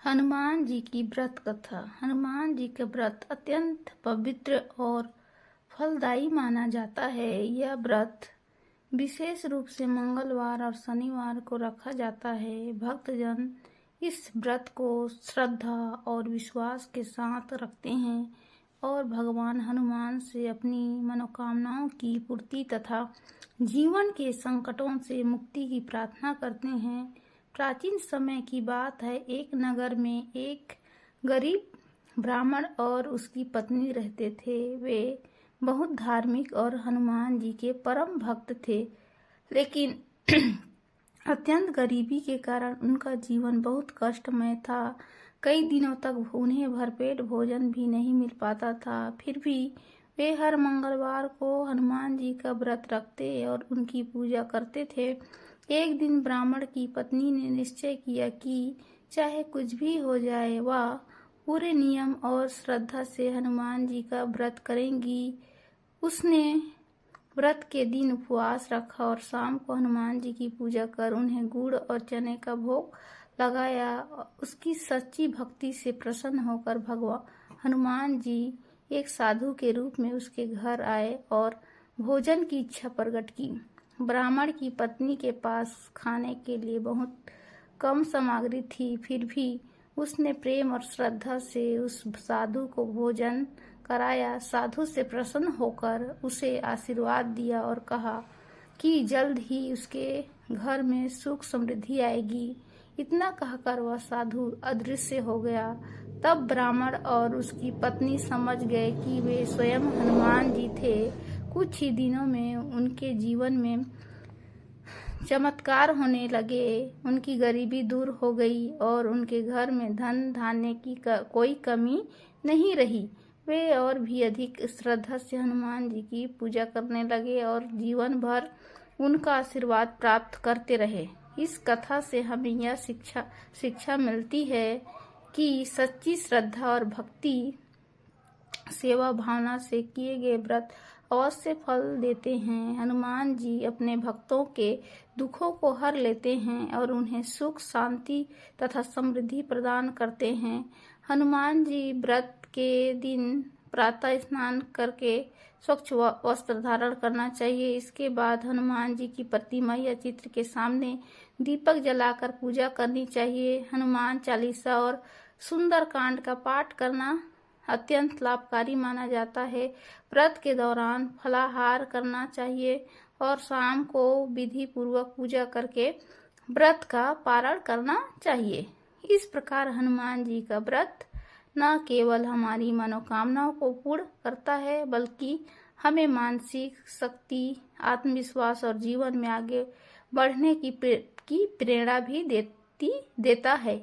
हनुमान जी की व्रत कथा। हनुमान जी का व्रत अत्यंत पवित्र और फलदायी माना जाता है। यह व्रत विशेष रूप से मंगलवार और शनिवार को रखा जाता है। भक्तजन इस व्रत को श्रद्धा और विश्वास के साथ रखते हैं और भगवान हनुमान से अपनी मनोकामनाओं की पूर्ति तथा जीवन के संकटों से मुक्ति की प्रार्थना करते हैं। प्राचीन समय की बात है, एक नगर में एक गरीब ब्राह्मण और उसकी पत्नी रहते थे। वे बहुत धार्मिक और हनुमान जी के परम भक्त थे, लेकिन अत्यंत गरीबी के कारण उनका जीवन बहुत कष्टमय था। कई दिनों तक उन्हें भरपेट भोजन भी नहीं मिल पाता था। फिर भी वे हर मंगलवार को हनुमान जी का व्रत रखते और उनकी पूजा करते थे। एक दिन ब्राह्मण की पत्नी ने निश्चय किया कि चाहे कुछ भी हो जाए, वह पूरे नियम और श्रद्धा से हनुमान जी का व्रत करेंगी। उसने व्रत के दिन उपवास रखा और शाम को हनुमान जी की पूजा कर उन्हें गुड़ और चने का भोग लगाया। उसकी सच्ची भक्ति से प्रसन्न होकर भगवान हनुमान जी एक साधु के रूप में उसके घर आए और भोजन की इच्छा प्रकट की। ब्राह्मण की पत्नी के पास खाने के लिए बहुत कम सामग्री थी, फिर भी उसने प्रेम और श्रद्धा से उस साधु को भोजन कराया। साधु से प्रसन्न होकर उसे आशीर्वाद दिया और कहा कि जल्द ही उसके घर में सुख समृद्धि आएगी। इतना कहकर वह साधु अदृश्य हो गया। तब ब्राह्मण और उसकी पत्नी समझ गए कि वे स्वयं हनुमान जी थे। कुछ ही दिनों में उनके जीवन में चमत्कार होने लगे। उनकी गरीबी दूर हो गई और उनके घर में धन धान्य की कोई कमी नहीं रही। वे और भी अधिक श्रद्धा से हनुमान जी की पूजा करने लगे और जीवन भर उनका आशीर्वाद प्राप्त करते रहे। इस कथा से हमें यह शिक्षा मिलती है कि सच्ची श्रद्धा और भक्ति सेवा भावना से किए गए व्रत अवश्य फल देते हैं। हनुमान जी अपने भक्तों के दुखों को हर लेते हैं और उन्हें सुख शांति तथा समृद्धि प्रदान करते हैं। हनुमान जी व्रत के दिन प्रातः स्नान करके स्वच्छ वस्त्र धारण करना चाहिए। इसके बाद हनुमान जी की प्रतिमा या चित्र के सामने दीपक जलाकर पूजा करनी चाहिए। हनुमान चालीसा और सुंदर कांड का पाठ करना अत्यंत लाभकारी माना जाता है। व्रत के दौरान फलाहार करना चाहिए और शाम को विधि पूर्वक पूजा करके व्रत का पारण करना चाहिए। इस प्रकार हनुमान जी का व्रत न केवल हमारी मनोकामनाओं को पूर्ण करता है, बल्कि हमें मानसिक शक्ति, आत्मविश्वास और जीवन में आगे बढ़ने की प्रेरणा भी देता है।